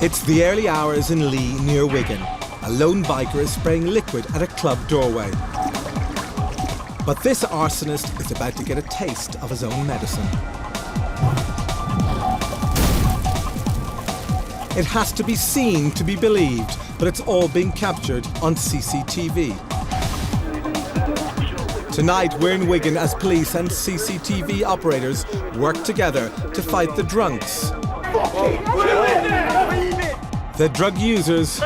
It's the early hours in Lee near Wigan. A lone biker is spraying liquid at a club doorway. But this arsonist is about to get a taste of his own medicine. It has to be seen to be believed, but it's all being captured on CCTV. Tonight we're in Wigan as police and CCTV operators work together to fight the drunks, the drug users,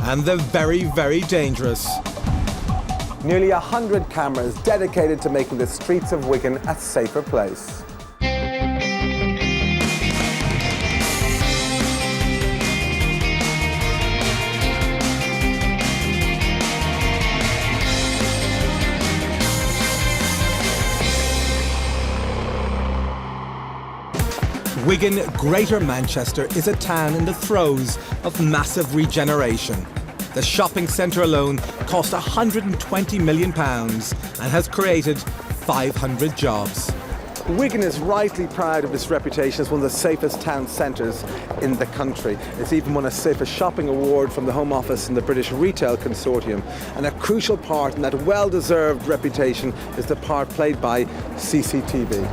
and the very, very dangerous. Nearly 100 cameras dedicated to making the streets of Wigan a safer place. Wigan, Greater Manchester, is a town in the throes of massive regeneration. The shopping centre alone cost £120 million and has created 500 jobs. Wigan is rightly proud of its reputation as one of the safest town centres in the country. It's even won a Safest Shopping Award from the Home Office and the British Retail Consortium. And a crucial part in that well-deserved reputation is the part played by CCTV.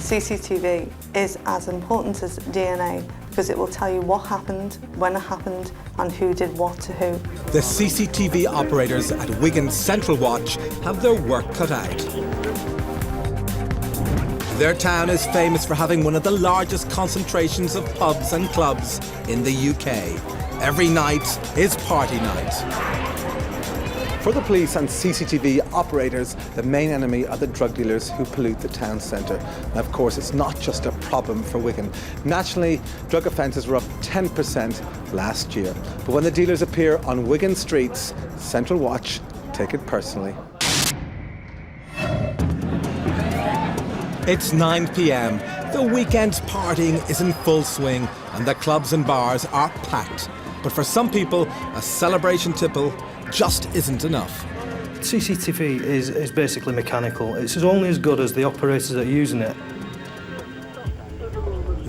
CCTV is as important as DNA because it will tell you what happened, when it happened, and who did what to who. The CCTV operators at Wigan Central Watch have their work cut out. Their town is famous for having one of the largest concentrations of pubs and clubs in the UK. Every night is party night. For the police and CCTV operators, the main enemy are the drug dealers who pollute the town centre. And of course, it's not just a problem for Wigan. Nationally, drug offences were up 10% last year. But when the dealers appear on Wigan streets, Central Watch take it personally. It's 9 p.m. The weekend's partying is in full swing and the clubs and bars are packed. But for some people, a celebration tipple just isn't enough. CCTV is basically mechanical. It's only as good as the operators that are using it.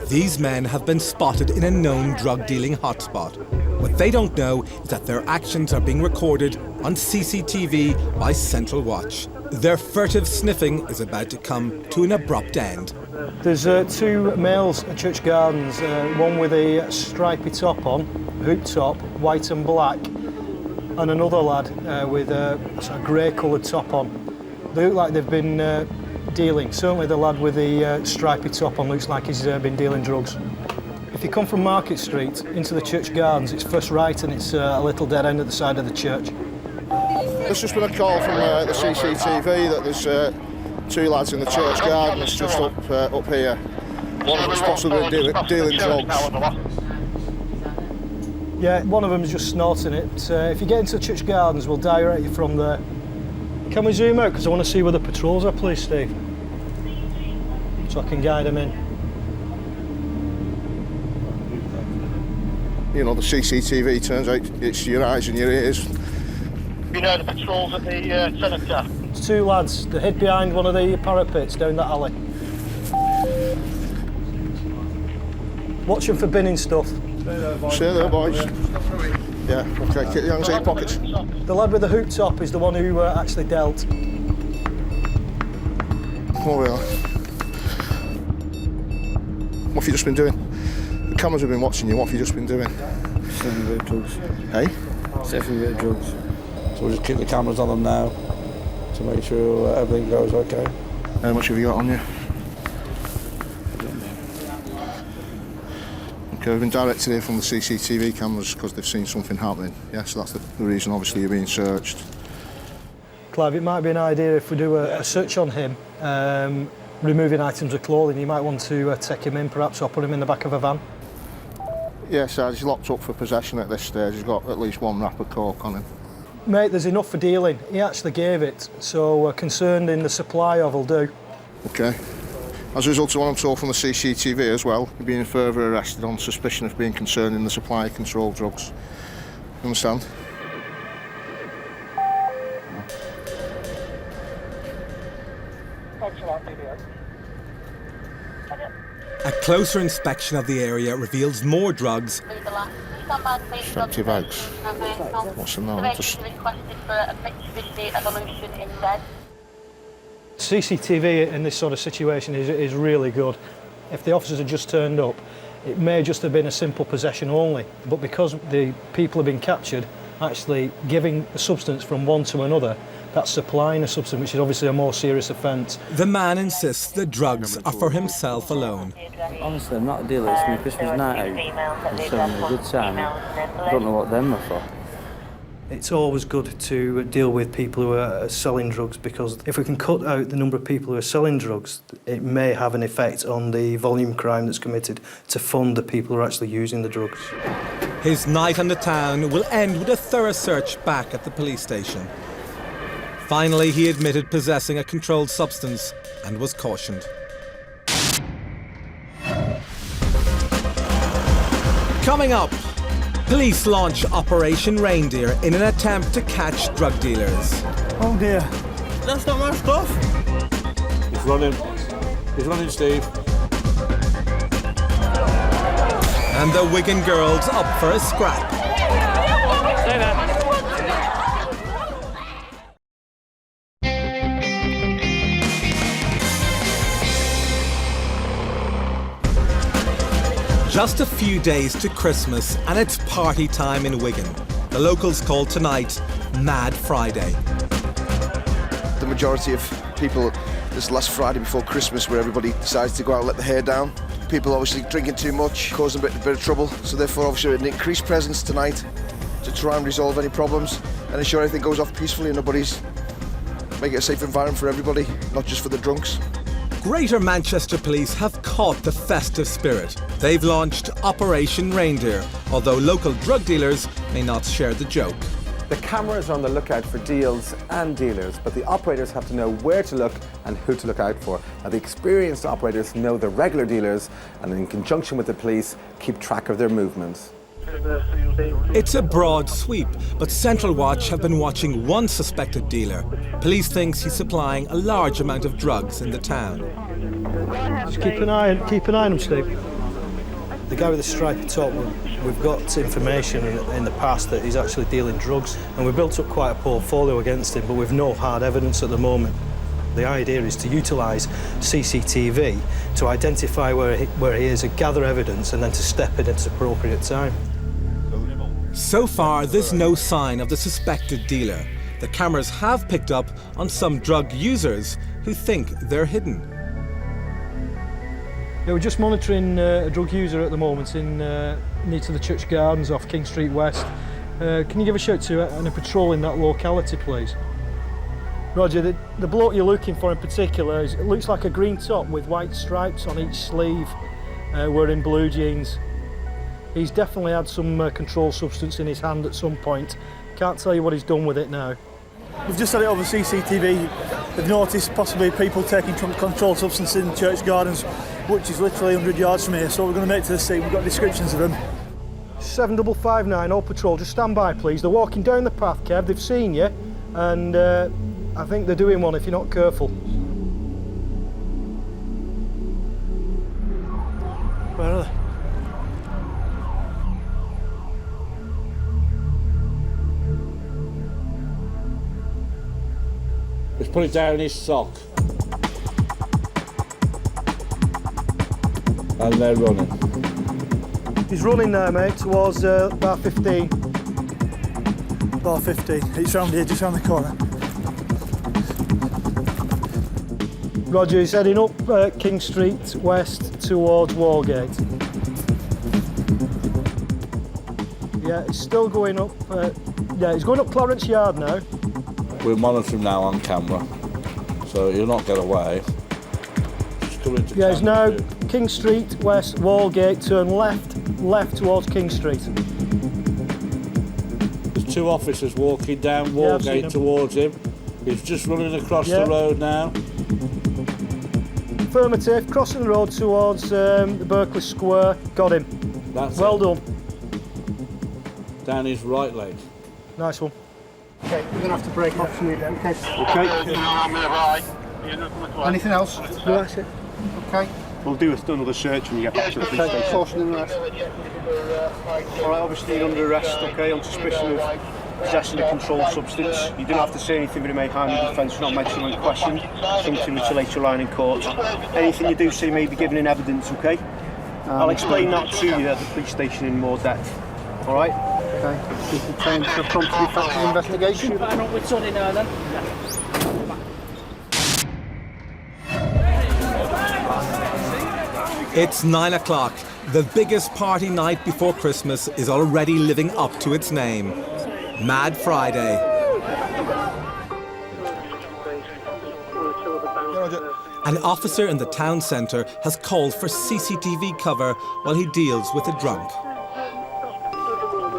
These men have been spotted in a known drug-dealing hotspot. What they don't know is that their actions are being recorded on CCTV by Central Watch. Their furtive sniffing is about to come to an abrupt end. There's two males at Church Gardens, one with a stripy top on, hoop top, white and black, and another lad with a sort of grey-coloured top on. They look like they've been dealing. Certainly the lad with the stripy top on looks like he's been dealing drugs. If you come from Market Street into the Church Gardens, it's first right and it's a little dead end at the side of the church. There's just been a call from the CCTV that there's two lads in the Church Gardens just up here. One of them's possibly dealing drugs. Yeah, one of them is just snorting it. If you get into the Church Gardens, we'll direct you from there. Can we zoom out? Because I want to see where the patrols are, please, Steve. So I can guide them in. You know, the CCTV turns out it's your eyes and your ears. You know the patrols at the centre? It's two lads. They hid behind one of the parapets down that alley. Watch them for binning stuff. Stay there, boys. Yeah, okay, keep your hands in your pockets. The lad with the hoop top is the one who actually dealt. Oh, we are. What have you just been doing? The cameras have been watching you, what have you just been doing? Sniffing a bit of drugs. Hey? Sniffing a bit of drugs. So we'll just keep the cameras on them now to make sure everything goes okay. How much have you got on you? Okay, we've been directed here from the CCTV cameras because they've seen something happening. Yeah, so that's the reason, obviously, you're being searched. Clive, it might be an idea if we do a search on him, removing items of clothing. You might want to take him in, perhaps, or put him in the back of a van. Yeah, so he's locked up for possession at this stage. He's got at least one wrapper coke on him. Mate, there's enough for dealing. He actually gave it, so we're concerned in the supply of will do. Okay. As a result of what I'm told from the CCTV as well, you're being further arrested on suspicion of being concerned in the supply of controlled drugs. You understand? A closer inspection of the area reveals more drugs. Empty bags. What's in there? Just... CCTV in this sort of situation is really good. If the officers had just turned up, it may just have been a simple possession only, but because the people have been captured, actually giving a substance from one to another, that's supplying a substance, which is obviously a more serious offence. The man insists the drugs are for himself alone. Honestly, I'm not a dealer. It's my Christmas night out. I'm having a good time. I don't know what them are for. It's always good to deal with people who are selling drugs, because if we can cut out the number of people who are selling drugs, it may have an effect on the volume crime that's committed to fund the people who are actually using the drugs. His night on the town will end with a thorough search back at the police station. Finally, he admitted possessing a controlled substance and was cautioned. Coming up, police launch Operation Reindeer in an attempt to catch drug dealers. Oh dear. That's not my stuff. He's running. He's running, Steve. And the Wigan girls up for a scrap. Say that. Just a few days to Christmas and it's party time in Wigan. The locals call tonight Mad Friday. The majority of people, this last Friday before Christmas, where everybody decides to go out and let the hair down. People obviously drinking too much, causing a bit of trouble. So therefore, obviously, an increased presence tonight to try and resolve any problems and ensure everything goes off peacefully and make it a safe environment for everybody, not just for the drunks. Greater Manchester Police have caught the festive spirit. They've launched Operation Reindeer, although local drug dealers may not share the joke. The cameras are on the lookout for deals and dealers, but the operators have to know where to look and who to look out for. Now, the experienced operators know the regular dealers and, in conjunction with the police, keep track of their movements. It's a broad sweep, but Central Watch have been watching one suspected dealer. Police thinks he's supplying a large amount of drugs in the town. Just keep an eye on him, Steve. The guy with the stripy top, we've got information in the past that he's actually dealing drugs, and we've built up quite a portfolio against him, but we've no hard evidence at the moment. The idea is to utilise CCTV to identify where he is and gather evidence, and then to step in at its appropriate time. So far, there's no sign of the suspected dealer. The cameras have picked up on some drug users who think they're hidden. Yeah, we're just monitoring a drug user at the moment near to the Church Gardens off King Street West. Can you give a shout to a patrol in that locality, please? Roger, the bloke you're looking for in particular, it looks like a green top with white stripes on each sleeve, wearing blue jeans. He's definitely had some controlled substance in his hand at some point. Can't tell you what he's done with it now. We've just had it over CCTV. They've noticed possibly people taking controlled substance in Church Gardens, which is literally 100 yards from here, so we're going to make it to the scene. We've got descriptions of them. 7559, all patrol, just stand by please. They're walking down the path, Kev, they've seen you, and I think they're doing one if you're not careful. Where are they? Let's put it down his sock. And they're running. He's running now, mate, towards bar 15. Bar 15. It's round here, just round the corner. Roger, he's heading up King Street West towards Walgate. Yeah, he's still going up. Yeah, he's going up Clarence Yard now. We're monitoring now on camera, so you'll not get away. Just come into yeah, he's now too. King Street West, Walgate, turn left towards King Street. There's two officers walking down Walgate towards him. He's just running across the road now. Affirmative, crossing the road towards the Berkeley Square. Got him. That's well done. Down his right leg. Nice one. Okay, we're going to have to break off from you then, okay? Okay. Anything else? No, that's it. Okay. We'll do another search when you get back to the police station. Caution and arrest. Alright, obviously you're under arrest, okay, on suspicion of possessing a controlled substance. You don't have to say anything but it may harm your defence, you're not mentioned when questioned, something which will later line in court. Anything you do say may be given in evidence, okay? I'll explain that to you at the police station in more depth. Alright? Okay. You can train for a promptly effective investigation. It's 9 o'clock. The biggest party night before Christmas is already living up to its name. Mad Friday. An officer in the town centre has called for CCTV cover while he deals with a drunk.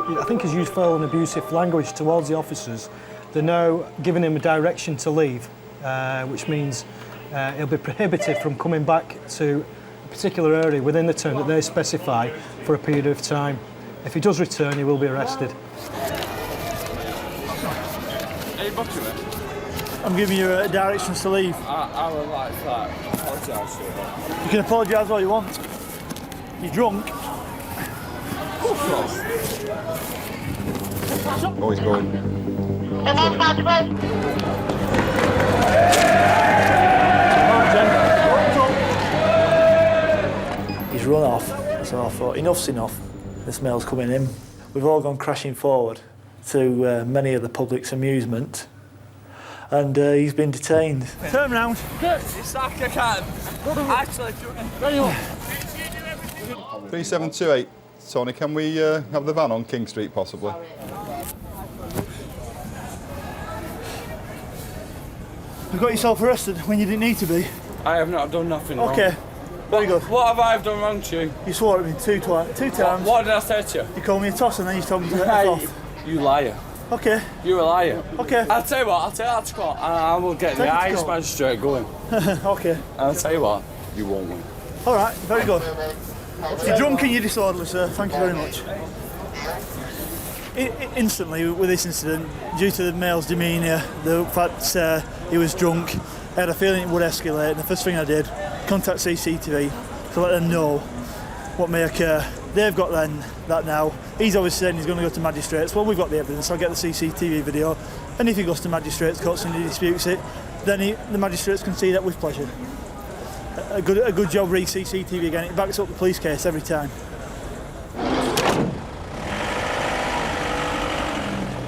I think he's used foul and abusive language towards the officers. They're now giving him a direction to leave, which means he'll be prohibited from coming back to a particular area within the term that they specify for a period of time. If he does return, he will be arrested. I'm giving you directions to leave. I would like to apologise to you. You can apologise all you want. You're drunk. Always going. He's run off, so I thought enough's enough. The smell's coming in. We've all gone crashing forward to many of the public's amusement, and he's been detained. Turn round. It's like I can. Actually, ready up. 3728. Tony, can we have the van on King Street, possibly? You got yourself arrested when you didn't need to be. I have not done nothing wrong. Okay, very good. What have I done wrong to you? You swore at me two times. What did I say to you? You called me a toss and then you told me to let it off. You liar. Okay. You're a liar. Okay. I'll tell you what, I'll take that to court and I will get the highest magistrate going. Okay. I'll tell you what, you won't win. All right, very good. You're drunk and you're disorderly, sir. Thank you very much. Instantly, with this incident, due to the male's demeanour, the fact he was drunk, I had a feeling it would escalate, and the first thing I did, contact CCTV to let them know what may occur. They've got that now. He's obviously saying he's going to go to magistrates. Well, we've got the evidence. I'll get the CCTV video, and if he goes to magistrates courts and he disputes it, then the magistrates can see that with pleasure. A good job re CCTV again. It backs up the police case every time.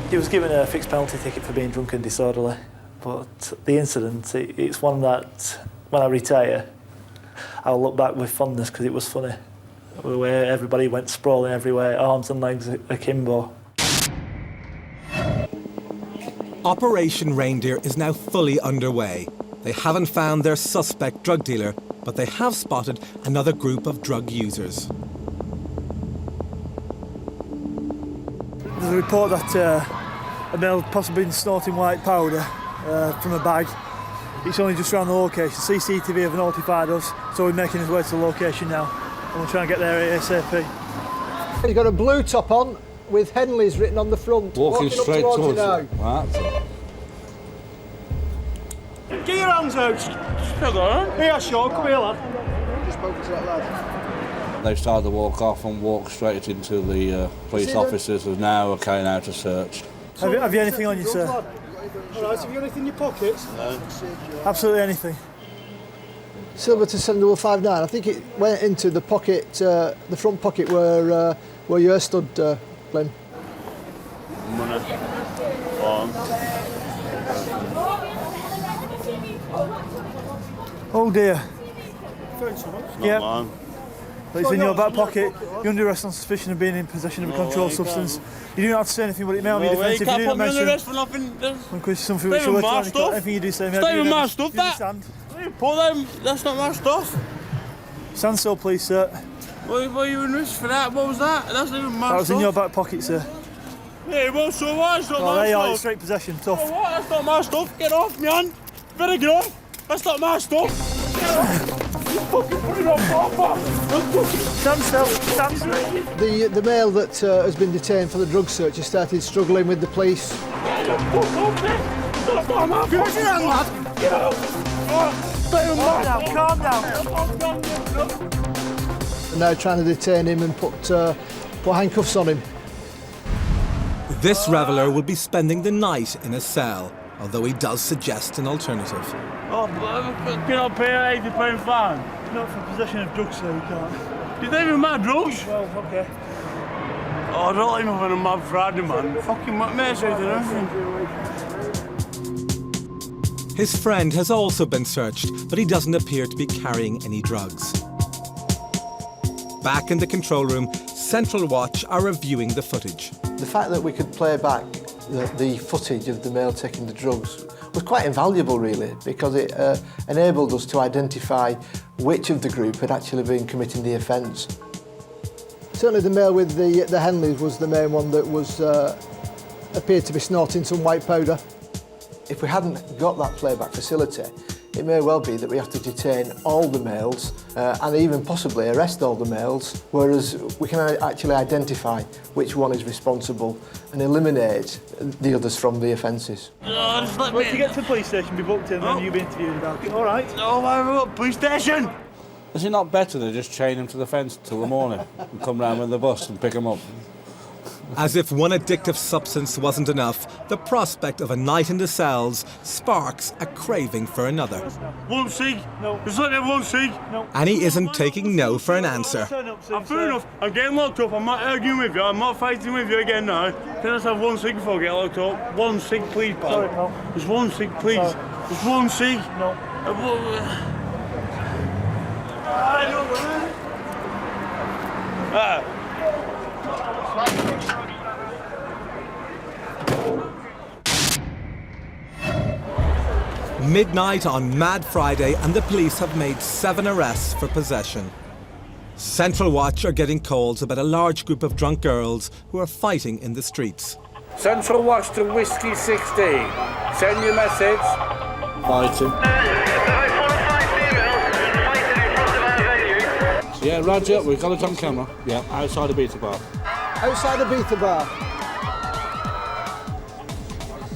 He was given a fixed penalty ticket for being drunk and disorderly, but the incident, it's one that when I retire, I'll look back with fondness because it was funny. Where everybody went sprawling everywhere, arms and legs akimbo. Operation Reindeer is now fully underway. They haven't found their suspect drug dealer, but they have spotted another group of drug users. There's a report that a male possibly been snorting white powder from a bag. It's only just around the location. CCTV have notified us, so we're making his way to the location now. And we'll try and get there ASAP. He's got a blue top on with Henley's written on the front. Walking straight towards you now. Right. Get your hands out! Here, Sean, come here, lad. Just spoken to that lad. They started to walk off and walk straight into the police officers who now are carrying out a search. Have you anything on you, sir? All right, have you got anything in your pockets? No. Absolutely anything. Silver to 7059. I think it went into the pocket, the front pocket where you're stood, Glenn. Money. On. Oh dear. Yeah. Mine. But it's in your back pocket. You're under arrest on suspicion of being in possession of a controlled substance. You don't have to say anything, but it may not be defensive. You do not mention something which will later on. Anything you do say may be even my stuff, that. Stand. Pull them. That's not my stuff. Stand still, please, sir. What are you in risk for that? What was that? That's not even my stuff. That was in your back pocket, sir. Yeah, well, so what? It's not Oh, my there you are, stuff. it's straight possession, tough. Oh, what? That's not my stuff. Get off, man. Better get off. That's not my stuff. Get off. You fucking put it on proper. Stand still. Stand still. The male that has been detained for the drug search has started struggling with the police. Get off, man. That's not my fucking hand, lad. Get off. Calm down. They're now trying to detain him and put handcuffs on him. This reveller will be spending the night in a cell, although he does suggest an alternative. Oh, can I pay an £80 fine? Not for possession of drugs, so you can't. Did they even mad drugs? Well, okay. Oh, I don't like him having a mad Friday, man. Fucking mates out and everything. His friend has also been searched, but he doesn't appear to be carrying any drugs. Back in the control room, Central Watch are reviewing the footage. The fact that we could play back the footage of the male taking the drugs was quite invaluable, really, because it enabled us to identify which of the group had actually been committing the offence. Certainly the male with the Henleys was the main one that was appeared to be snorting some white powder. If we hadn't got that playback facility, it may well be that we have to detain all the males and even possibly arrest all the males, whereas we can actually identify which one is responsible and eliminate the others from the offences. Oh, just let Well, me... to get to the police station, be booked in, and then you'll be interviewed about it. All right? Oh, my police station! Is it not better to just chain him to the fence till the morning and come round with the bus and pick him up? As if one addictive substance wasn't enough, the prospect of a night in the cells sparks a craving for another. One cig? No. Just let me have one cig? No. And he isn't taking no for an answer. Turn up soon, Fair enough. I'm getting locked up. I'm not arguing with you. I'm not fighting with you again now. Can I just have one cig before I get locked up? One cig, please, pal. Sorry, pal. Just one cig, please. Sorry. Just one cig. No. Midnight on Mad Friday and the police have made 7 arrests for possession. Central Watch are getting calls about a large group of drunk girls who are fighting in the streets. Central Watch to Whiskey 16. Send your message. Fighting. Yeah, Roger, we've got it on camera. Yeah, outside the Beta Bar. Outside the Beta Bar.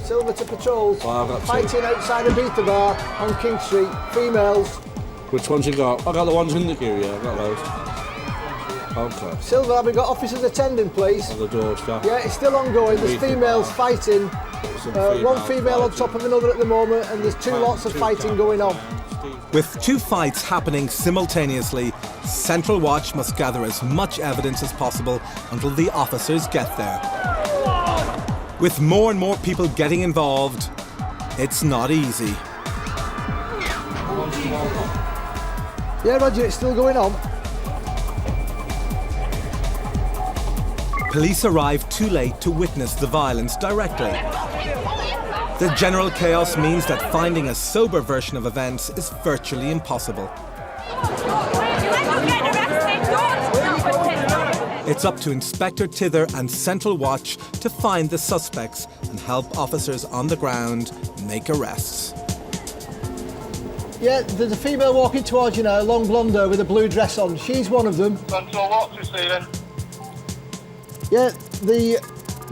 Silver to patrols. Well, I've got two. Fighting outside the Beta Bar on King Street. Females. Which ones you got? I got the ones in the queue, yeah, I got those. Okay. Silver, have we got officers attending, please? On the doorstep. Yeah, it's still ongoing. There's Beta females Bar. fighting. One female on top of another at the moment, and there's two lots of fighting going on. With 2 fights happening simultaneously, Central Watch must gather as much evidence as possible until the officers get there. With more and more people getting involved, it's not easy. Yeah, Roger, it's still going on. Police arrive too late to witness the violence directly. The general chaos means that finding a sober version of events is virtually impossible. It's up to Inspector Tither and Central Watch to find the suspects and help officers on the ground make arrests. Yeah, there's a female walking towards you now, a long blonde hair with a blue dress on. She's one of them. Central Watch is here. Yeah, the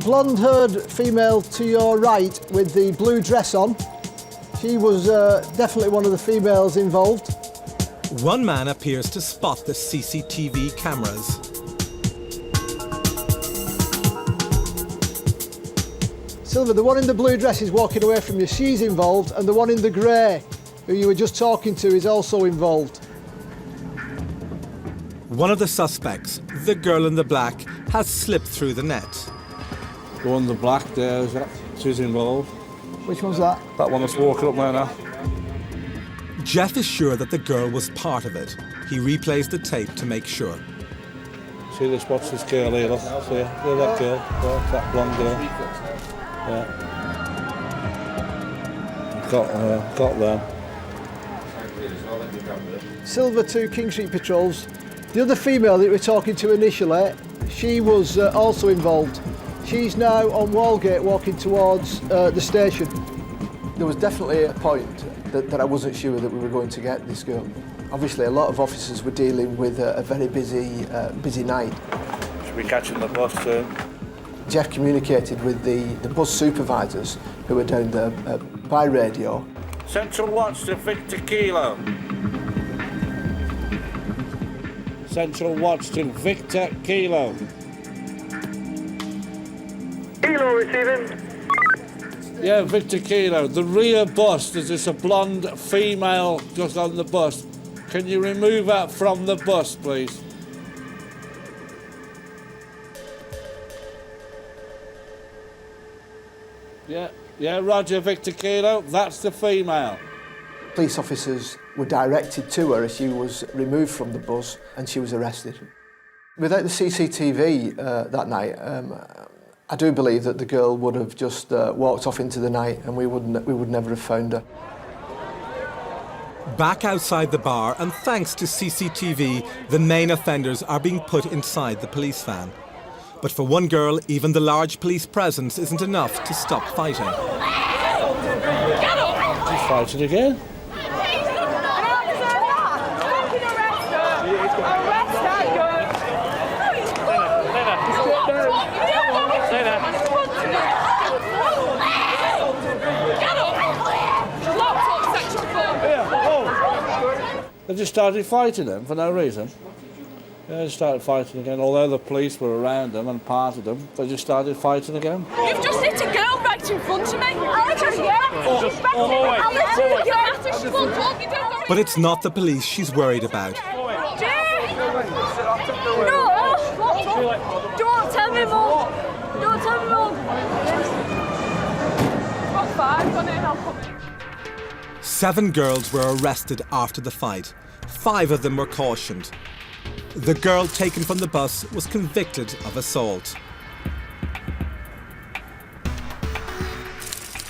blonde-haired female to your right with the blue dress on. She was definitely one of the females involved. One man appears to spot the CCTV cameras. Silver, the one in the blue dress is walking away from you. She's involved, and the one in the grey, who you were just talking to, is also involved. One of the suspects, the girl in the black, has slipped through the net. The one in the black there, is that? She's involved. Which one's that? That one that's walking up there now. Jeff is sure that the girl was part of it. He replays the tape to make sure. See this, watch this girl here, look. See, that girl, that blonde girl. Yeah. Got them. Silver 2 King Street patrols. The other female that we were talking to initially, she was also involved. She's now on Walgate walking towards the station. There was definitely a point that I wasn't sure that we were going to get this girl. Obviously, a lot of officers were dealing with a very busy night. Should be catching the bus soon. Jeff communicated with the bus supervisors who were down there by radio. Central Watch to Victor Kilo. Central Watch to Victor Kilo. Kilo receiving. Yeah, Victor Kilo. The rear bus, there's just a blonde female just on the bus. Can you remove that from the bus, please? Yeah, Roger, Victor Kilo. That's the female. Police officers were directed to her as she was removed from the bus and she was arrested. Without the CCTV that night, I do believe that the girl would have just walked off into the night and we would never have found her. Back outside the bar, and thanks to CCTV, the main offenders are being put inside the police van. But for one girl, even the large police presence isn't enough to stop fighting. She's fighting again. They just started fighting them for no reason. Yeah, they started fighting again. Although the police were around them and parted them, they just started fighting again. You've just hit a girl right in front of me. But it's not the police she's worried about. No! Don't tell me, Mum! Don't tell me, Mum! Got 5 on it and I'll come. 7 girls were arrested after the fight. 5 of them were cautioned. The girl taken from the bus was convicted of assault.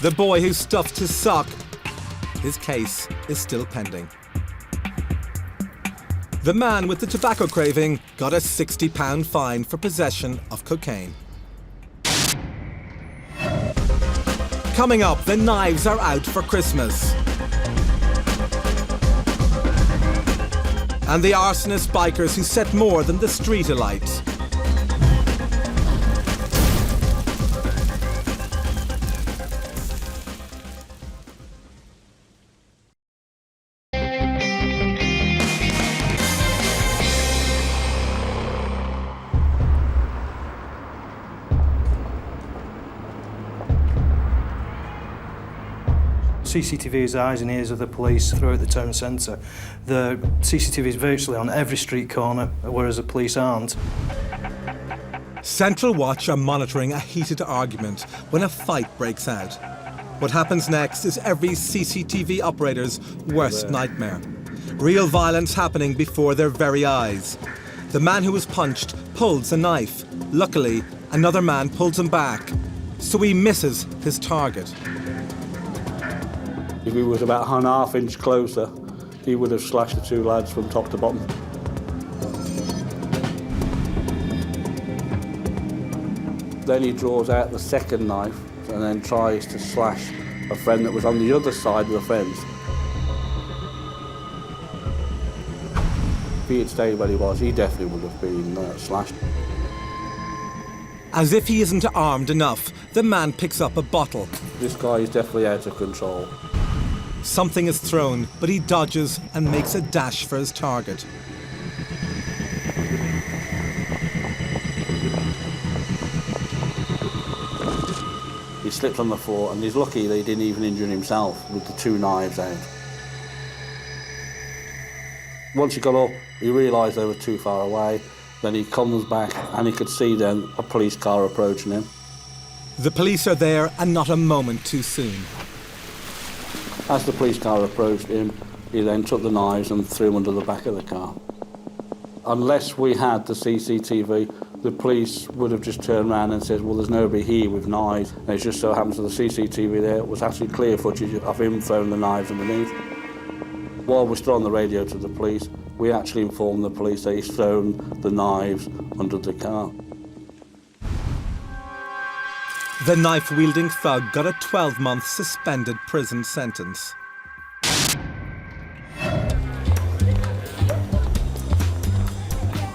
The boy who stuffed his sock, his case is still pending. The man with the tobacco craving got a £60 fine for possession of cocaine. Coming up, the knives are out for Christmas. And the arsonist bikers who set more than the street alight. CCTV is the eyes and ears of the police throughout the town centre. The CCTV is virtually on every street corner, whereas the police aren't. Central Watch are monitoring a heated argument when a fight breaks out. What happens next is every CCTV operator's worst nightmare. Real violence happening before their very eyes. The man who was punched pulls a knife. Luckily, another man pulls him back, so he misses his target. If he was about a half inch closer, he would have slashed the 2 lads from top to bottom. Then he draws out the second knife and then tries to slash a friend that was on the other side of the fence. If he had stayed where he was, he definitely would have been slashed. As if he isn't armed enough, the man picks up a bottle. This guy is definitely out of control. Something is thrown, but he dodges and makes a dash for his target. He slipped on the floor, and he's lucky that he didn't even injure himself with the 2 knives out. Once he got up, he realised they were too far away. Then he comes back, and he could see then a police car approaching him. The police are there, and not a moment too soon. As the police car approached him, he then took the knives and threw them under the back of the car. Unless we had the CCTV, the police would have just turned around and said, well, there's nobody here with knives. And it just so happens that the CCTV there was actually clear footage of him throwing the knives underneath. While we're still on the radio to the police, we actually informed the police that he's thrown the knives under the car. The knife-wielding thug got a 12-month suspended prison sentence.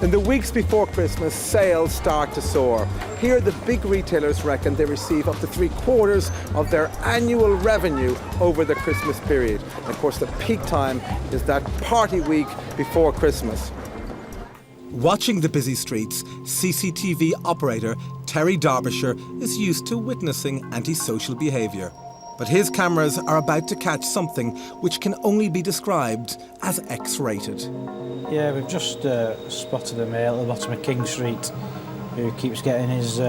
In the weeks before Christmas, sales start to soar. Here, the big retailers reckon they receive up to 3/4 of their annual revenue over the Christmas period. And of course, the peak time is that party week before Christmas. Watching the busy streets, CCTV operator Terry Derbyshire is used to witnessing antisocial behaviour. But his cameras are about to catch something which can only be described as X-rated. Yeah, we've just spotted a male at the bottom of King Street who keeps getting his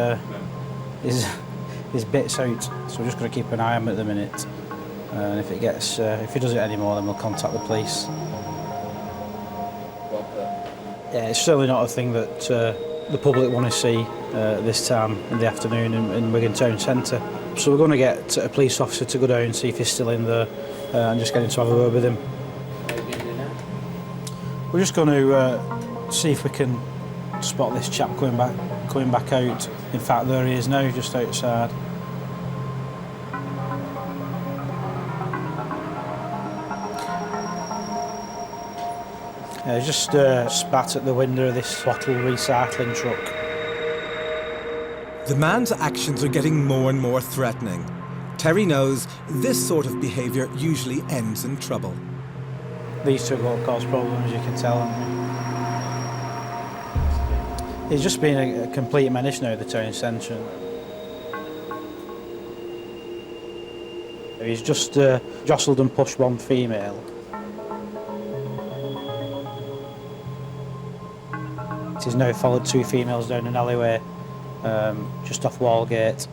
bits out. So we're just going to keep an eye on him at the minute. And if he does it anymore, then we'll contact the police. Yeah, it's certainly not a thing that the public want to see this time in the afternoon in Wigan Town Centre. So we're going to get a police officer to go down and see if he's still in there and just get him to have a word with him. We're just going to see if we can spot this chap coming back out. In fact, there he is now, just outside. He just spat at the window of this bottle recycling truck. The man's actions are getting more and more threatening. Terry knows this sort of behaviour usually ends in trouble. These two will cause problems, you can tell him. He's just been a complete menace now at the town centre. He's just jostled and pushed one female. He's now followed two females down an alleyway just off Walgate.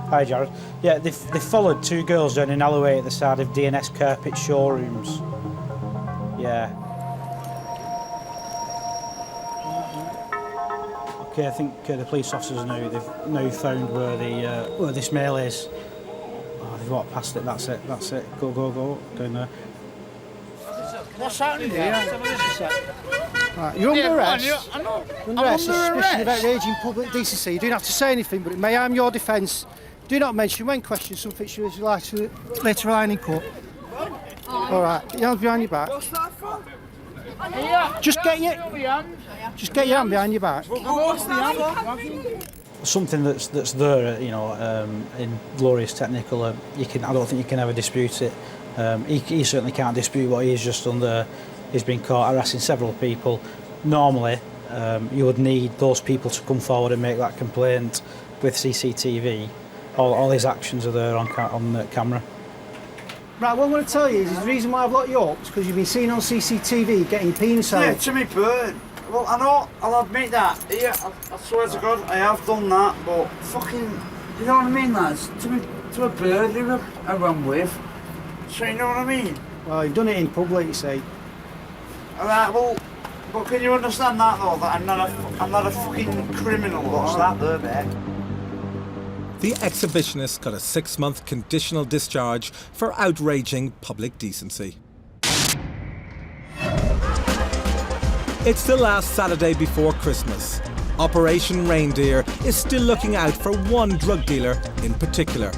Hi, Jared. Yeah, they've followed two girls down an alleyway at the side of D&S Carpet showrooms. Yeah. Okay, I think the police officers they've now found where this male is. Oh, they've walked past it. That's it. Go. Down there. What's happening here? Right, you're under arrest. I'm under arrest. Suspicion of outraging public decency. You don't have to say anything, but it may harm your defence. Do not mention when questioned something you would like to later rely in court. All right, get your hands behind your back. What's that for? Just get your hand behind your back. What's the hand? Something that's there, in glorious Technicolor. I don't think you can ever dispute it. He certainly can't dispute what he's just done there. He's been caught harassing several people. Normally, you would need those people to come forward and make that complaint with CCTV. All his actions are there on camera. Right, what I'm going to tell you is the reason why I've locked you up is because you've been seen on CCTV getting your penis out. Yeah, to me bird. Well, I know, I'll admit that. Yeah, I swear to God, I have done that, but fucking, you know what I mean, lads? To a bird who I run with. So you know what I mean? Well, you've done it in public, you say. Alright, well, but can you understand that though, that I'm not a fucking criminal, what's that there, mate? The exhibitionist got a 6-month conditional discharge for outraging public decency. It's the last Saturday before Christmas. Operation Reindeer is still looking out for one drug dealer in particular.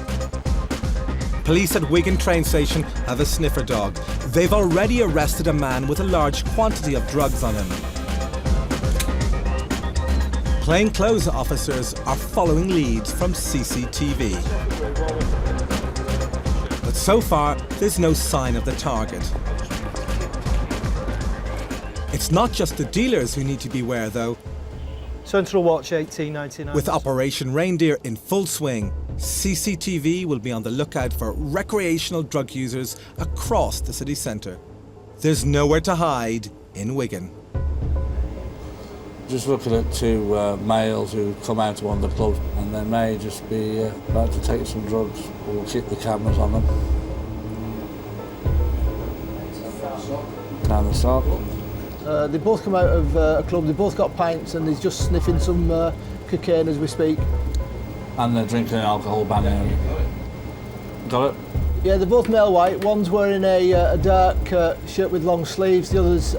Police at Wigan train station have a sniffer dog. They've already arrested a man with a large quantity of drugs on him. Plainclothes officers are following leads from CCTV. But so far, there's no sign of the target. It's not just the dealers who need to beware, though. Central Watch 1899. With Operation Reindeer in full swing, CCTV will be on the lookout for recreational drug users across the city centre. There's nowhere to hide in Wigan. Just looking at two males who come out of one of the clubs, and they may just be about to take some drugs. We'll keep the cameras on them. Down the sock. They both come out of a club, they both got pints and he's just sniffing some cocaine as we speak. And they're drinking an alcohol ban. Got it? Yeah, they're both male white. One's wearing a dark shirt with long sleeves, the other's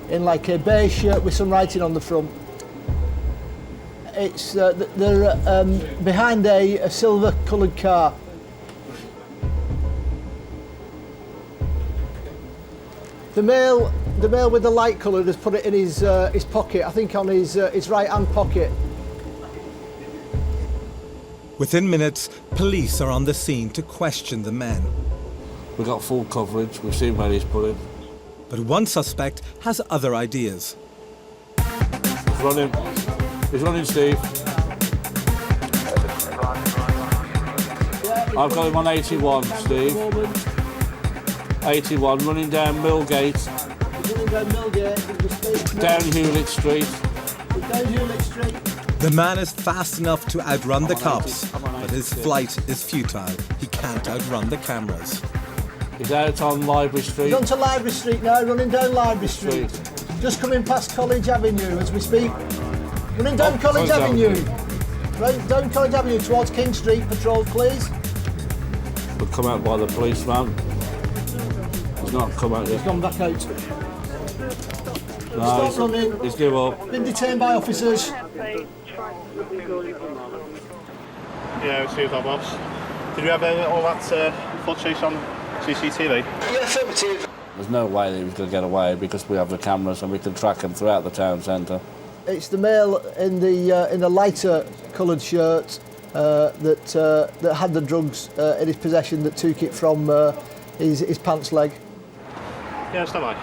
in like a beige shirt with some writing on the front. It's they're behind a silver coloured car. The male with the light coloured has put it in his pocket, I think on his right hand pocket. Within minutes, police are on the scene to question the men. We've got full coverage, we've seen where he's put it. But one suspect has other ideas. He's running, Steve. I've got him on 81, Steve. 81, running down Millgate. Down Hewlett Street. The man is fast enough to outrun the cops, but his flight is futile. He can't outrun the cameras. He's out on Library Street. He's on to Library Street now, running down Library Street. Just coming past College Avenue as we speak. Running down College Avenue. Right down College Avenue towards King Street. Patrol, please. We'll come out by the police van. He's not come out yet. He's gone back out. No, Stop running. He's give up. Been detained by officers. Yeah, we see that, boss. Did you have all that foot chase on CCTV? Yes, affirmative. There's no way that he was going to get away because we have the cameras and we can track him throughout the town centre. It's the male in the lighter coloured shirt that had the drugs in his possession that took it from his pants leg. Yeah, stand by.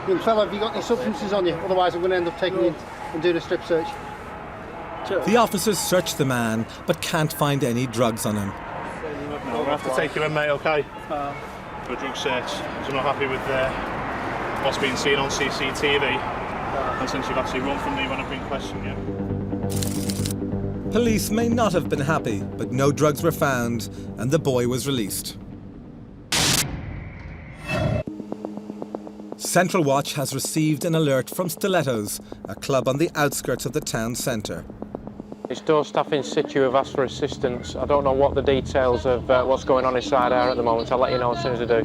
Young fella, have you got any substances on you? Otherwise I'm going to end up taking you and doing a strip search. The officers search the man, but can't find any drugs on him. No, we'll have to take you in, mate, OK? For a drug search. So I'm not happy with what's been seen on CCTV. And since you've actually run from me when I've been questioning you. Police may not have been happy, but no drugs were found, and the boy was released. Central Watch has received an alert from Stilettos, a club on the outskirts of the town centre. It's door staff in situ have asked for assistance. I don't know what the details of what's going on inside are at the moment. I'll let you know as soon as I do.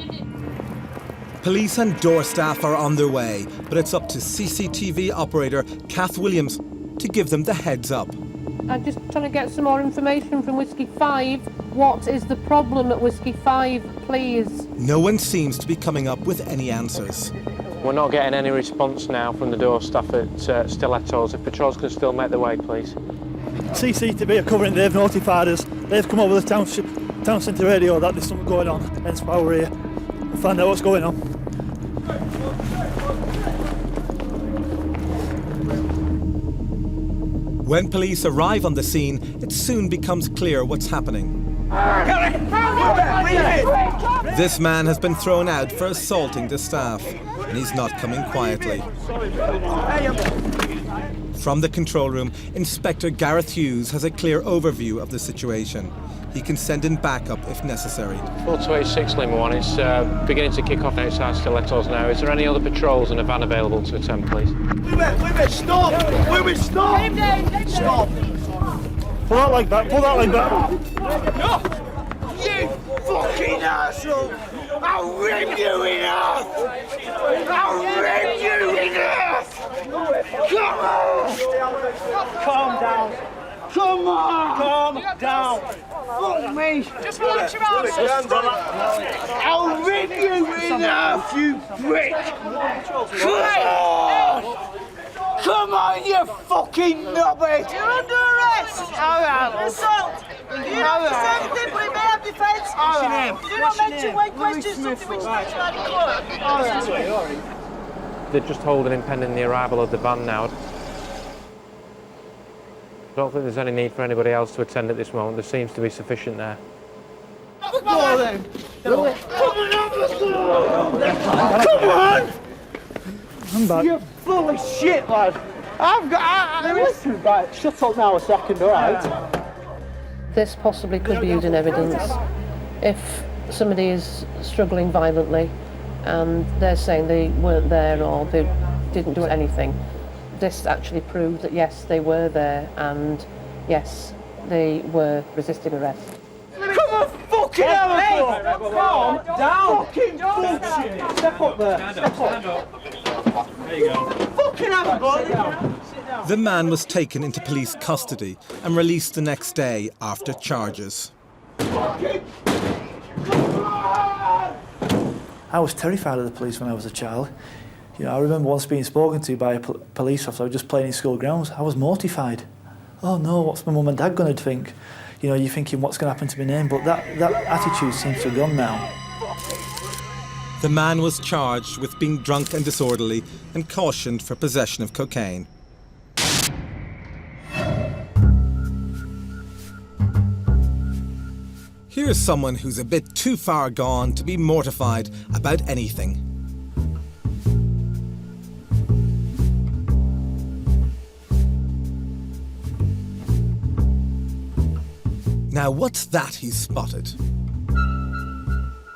Police and door staff are on their way, but it's up to CCTV operator Kath Williams to give them the heads up. I'm just trying to get some more information from Whiskey 5. What is the problem at Whiskey 5, please? No one seems to be coming up with any answers. We're not getting any response now from the door staff at Stilettos. If patrols can still make their way, please. CCTV are covering, they've notified us. They've come over the town centre radio that there's something going on, hence why we're here. We'll find out what's going on. When police arrive on the scene, it soon becomes clear what's happening. This man has been thrown out for assaulting the staff, and he's not coming quietly. From the control room, Inspector Gareth Hughes has a clear overview of the situation. He can send in backup if necessary. 426 Lima 1, it's beginning to kick off outside Stilettos now. Is there any other patrols and a van available to attend, please? Stop! Stop! Stop! Pull that leg back, pull that leg back. No! You fucking asshole! I'll rip you in half! I'll rip you in half! Come on! Calm down. Come on! Calm down. Fuck me! Just relax your arms. I'll rip you in half, you prick! Come on! Come on, you fucking knobhead! You're under arrest. Alright. Assault. You don't say anything, but it may have defence. What's your name? Do not mention when questions something which makes like a clerk. They're just holding him pending the arrival of the van now. I don't think there's any need for anybody else to attend at this moment. There seems to be sufficient there. Come on! Come on! I'm back. You're full of shit, lad. Listen, right, shut up now a second, alright? This possibly could be used in evidence. If somebody is struggling violently and they're saying they weren't there or they didn't do anything, this actually proves that yes, they were there and yes, they were resisting arrest. Come on, fucking hell! Calm down! Fucking bullshit! Step up there. Step up. There you go. Fucking hell, buddy! The man was taken into police custody and released the next day after charges. I was terrified of the police when I was a child. You know, I remember once being spoken to by a police officer. I was just playing in school grounds. I was mortified. Oh no, what's my mum and dad going to think? You know, you're thinking what's going to happen to my name, but that attitude seems to have gone now. The man was charged with being drunk and disorderly and cautioned for possession of cocaine. Here's someone who's a bit too far gone to be mortified about anything. Now, what's that he's spotted?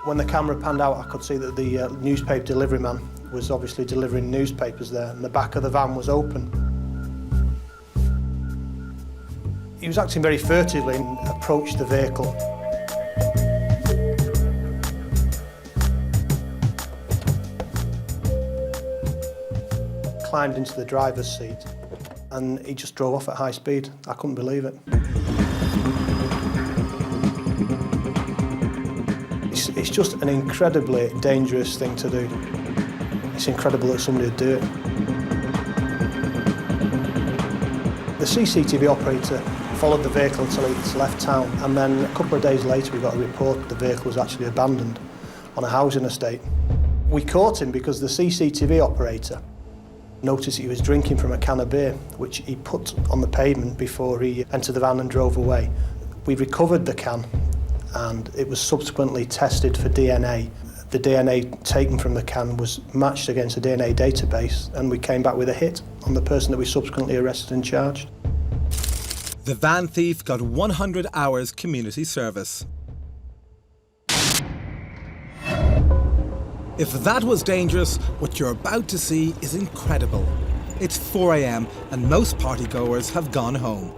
When the camera panned out, I could see that the newspaper delivery man was obviously delivering newspapers there, and the back of the van was open. He was acting very furtively and approached the vehicle. Climbed into the driver's seat, and he just drove off at high speed. I couldn't believe it. It's just an incredibly dangerous thing to do. It's incredible that somebody would do it. The CCTV operator followed the vehicle until it's left town, and then a couple of days later we got a report that the vehicle was actually abandoned on a housing estate. We caught him because the CCTV operator noticed he was drinking from a can of beer, which he put on the pavement before he entered the van and drove away. We recovered the can, and it was subsequently tested for DNA. The DNA taken from the can was matched against a DNA database, and we came back with a hit on the person that we subsequently arrested and charged. The van thief got 100 hours community service. If that was dangerous, what you're about to see is incredible. It's 4 a.m. and most partygoers have gone home.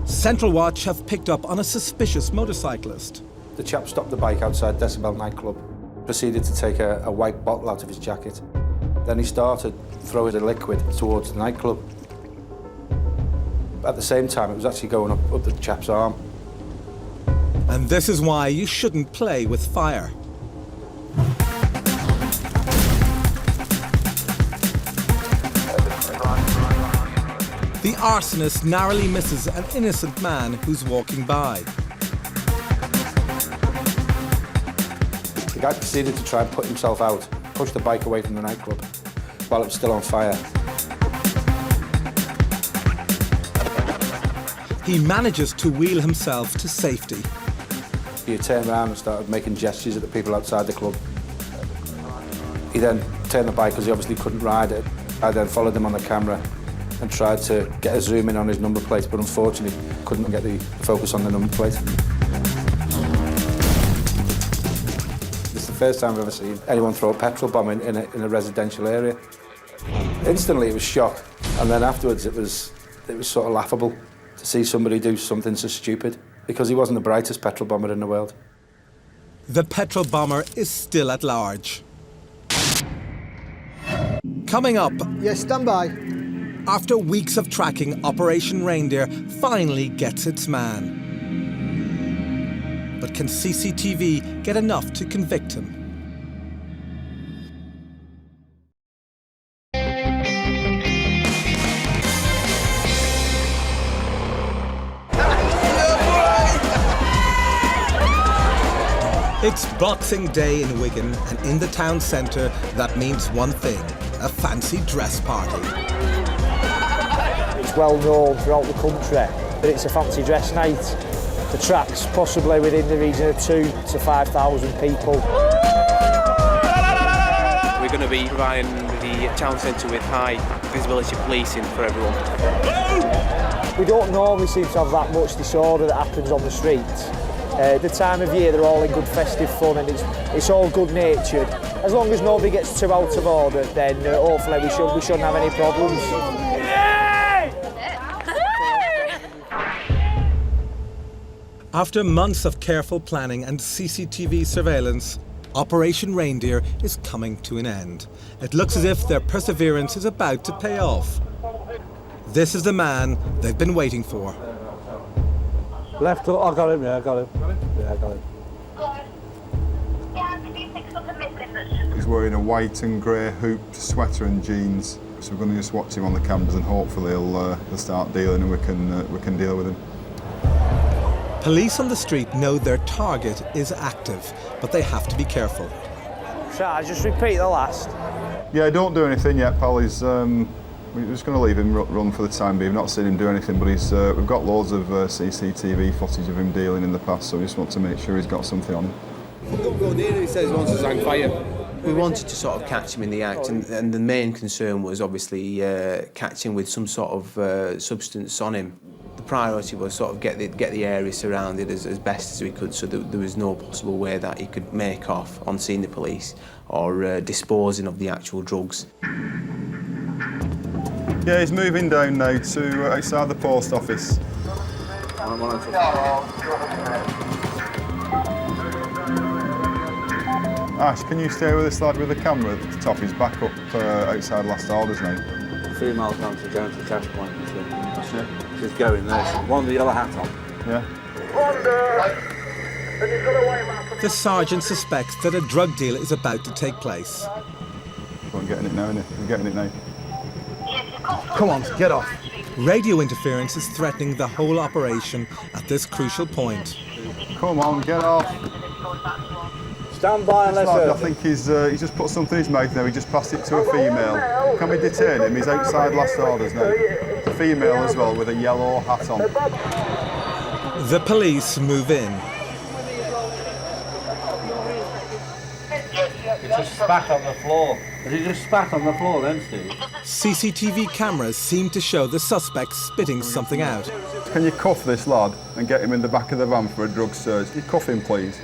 Central Watch have picked up on a suspicious motorcyclist. The chap stopped the bike outside Decibel nightclub, proceeded to take a white bottle out of his jacket. Then he started throwing the liquid towards the nightclub. At the same time, it was actually going up the chap's arm. And this is why you shouldn't play with fire. The arsonist narrowly misses an innocent man who's walking by. The guy proceeded to try and put himself out, push the bike away from the nightclub while it was still on fire. He manages to wheel himself to safety. He turned around and started making gestures at the people outside the club. He then turned the bike because he obviously couldn't ride it. I then followed him on the camera and tried to get a zoom in on his number plate, but unfortunately couldn't get the focus on the number plate. This is the first time I've ever seen anyone throw a petrol bomb in a residential area. Instantly it was shock, and then afterwards it was sort of laughable to see somebody do something so stupid, because he wasn't the brightest petrol bomber in the world. The petrol bomber is still at large. Coming up... Yes, stand by. After weeks of tracking, Operation Reindeer finally gets its man. But can CCTV get enough to convict him? It's Boxing Day in Wigan, and in the town centre, that means one thing: a fancy dress party. It's well known throughout the country that it's a fancy dress night. The track's possibly within the region of 2,000 to 5,000 people. We're going to be providing the town centre with high visibility policing for everyone. We don't normally seem to have that much disorder that happens on the streets. The time of year, they're all in good festive fun, and it's all good-natured. As long as nobody gets too out of order, then hopefully we shouldn't have any problems. After months of careful planning and CCTV surveillance, Operation Reindeer is coming to an end. It looks as if their perseverance is about to pay off. This is the man they've been waiting for. Left, I got him, yeah, I got him. Yeah, I got him. He's wearing a white and grey hooped sweater and jeans. So we're going to just watch him on the cameras and hopefully he'll start dealing and we can deal with him. Police on the street know their target is active, but they have to be careful. Shall I just repeat the last? Yeah, don't do anything yet, pal. We're just going to leave him run for the time being. We've not seen him do anything, but we've got loads of CCTV footage of him dealing in the past, so we just want to make sure he's got something on him. Don't go near him, he says he wants to hang fire. We wanted to sort of catch him in the act, and the main concern was obviously catching with some sort of substance on him. The priority was sort of get the area surrounded as best as we could, so that there was no possible way that he could make off on seeing the police or disposing of the actual drugs. Yeah, he's moving down now to outside the post office. Ash, can you stay with this lad with the camera at the top? He's back up outside last orders now. The female's going to go into the cash point, you see. That's it. She's going there. One with the yellow hat on. Yeah. The sergeant suspects that a drug deal is about to take place. Go on, getting it now, innit? We're getting it now. Come on, get off. Radio interference is threatening the whole operation at this crucial point. Come on, get off. Stand by and let's I think he's just put something in his mouth now. He just passed it to a female. Can we detain him? He's outside last orders now. It's a female as well with a yellow hat on. The police move in. He just spat on the floor. Has he just spat on the floor then, Steve? CCTV cameras seem to show the suspect spitting something out. Can you cuff this lad and get him in the back of the van for a drug search? Can you cuff him, please?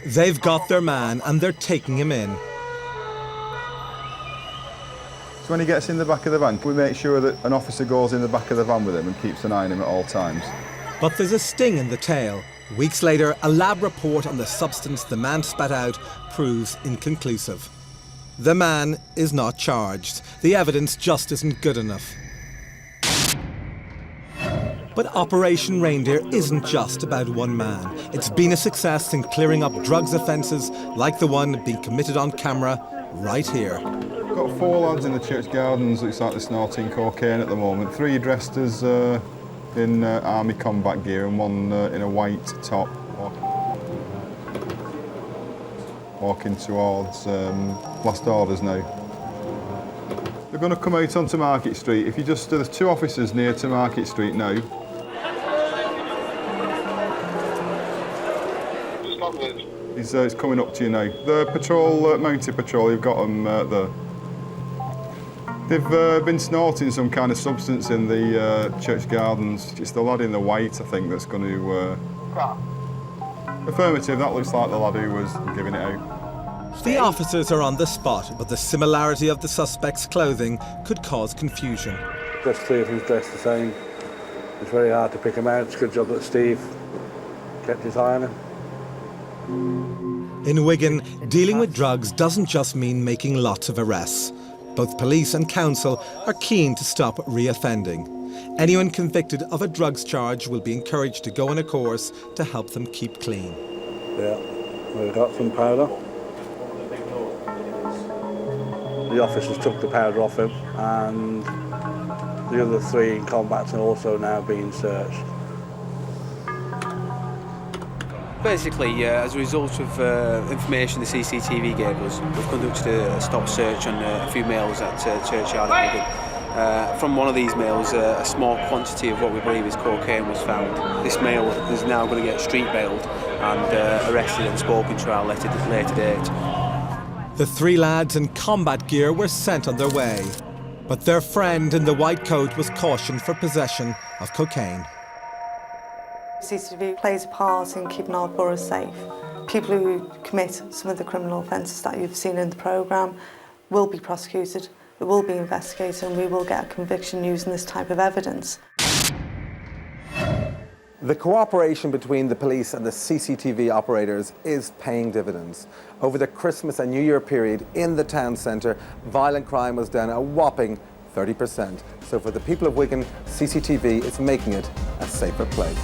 They've got their man and they're taking him in. So when he gets in the back of the van, can we make sure that an officer goes in the back of the van with him and keeps an eye on him at all times? But there's a sting in the tail. Weeks later, a lab report on the substance the man spat out proves inconclusive. The man is not charged. The evidence just isn't good enough. But Operation Reindeer isn't just about one man. It's been a success in clearing up drugs offences like the one being committed on camera right here. Got 4 lads in the church gardens, looks like they're snorting cocaine at the moment. 3 dressed as in army combat gear and 1 in a white top. Walking towards last orders now. They're going to come out onto Market Street. If you just, there's 2 officers near to Market Street now. He's coming up to you now. The patrol, mounted patrol, you've got them there. They've been snorting some kind of substance in the church gardens. It's the lad in the white, I think, that's going to... Affirmative, that looks like the lad who was giving it out. The officers are on the spot, but the similarity of the suspect's clothing could cause confusion. Just 3 of them dressed the same. It's very hard to pick them out. It's a good job that Steve kept his eye on him. In Wigan, dealing with drugs doesn't just mean making lots of arrests. Both police and council are keen to stop reoffending. Anyone convicted of a drugs charge will be encouraged to go on a course to help them keep clean. Yeah, we've got some powder. The officers took the powder off him, and the other 3 in combat are also now being searched. Basically, as a result of information the CCTV gave us, we've conducted a stop search on a few males at Churchyard at Wigan. From one of these males, a small quantity of what we believe is cocaine was found. This male is now going to get street bailed and arrested and spoken to at a later date. The 3 lads in combat gear were sent on their way, but their friend in the white coat was cautioned for possession of cocaine. CCTV plays a part in keeping our borough safe. People who commit some of the criminal offences that you've seen in the programme will be prosecuted, it will be investigated, and we will get a conviction using this type of evidence. The cooperation between the police and the CCTV operators is paying dividends. Over the Christmas and New Year period in the town centre, violent crime was down a whopping 30%. So for the people of Wigan, CCTV is making it a safer place.